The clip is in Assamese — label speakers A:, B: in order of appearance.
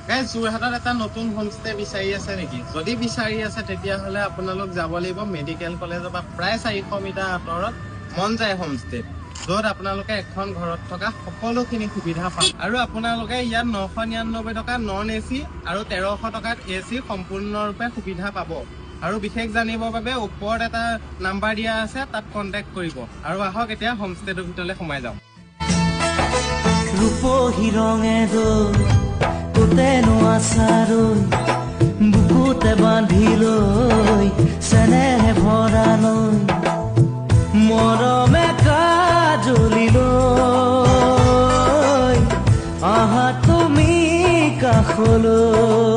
A: গাইজ যোৰহাটত এটা নতুন হোমষ্টে বিচাৰি আছে নেকি? যদি বিচাৰি আছে তেতিয়াহ'লে আপোনালোক যাব লাগিব মেডিকেল কলেজৰ পৰা প্ৰায় 400 মিটাৰ আঁতৰত মন যায় হোমষ্টে, য'ত আপোনালোকে এখন ঘৰত থকা সকলোখিনি সুবিধা পাব। আৰু আপোনালোকে ইয়াত 999 টকা নন AC আৰু 1300 টকাত AC সম্পূৰ্ণৰূপে সুবিধা পাব। আৰু বিশেষ জানিবৰ বাবে ওপৰত এটা নাম্বাৰ দিয়া আছে, তাত কণ্টেক্ট কৰিব। আৰু আহক এতিয়া হোমষ্টেটোৰ ভিতৰলৈ সোমাই যাওঁ।
B: ৰূপহী ৰঙে কোতেনো আচাৰৈ বুকুতে বান্ধি লৈ চেনেহে ভৰালৈ মৰমে কাজলি লৈ আহা তুমি কাষলৈ।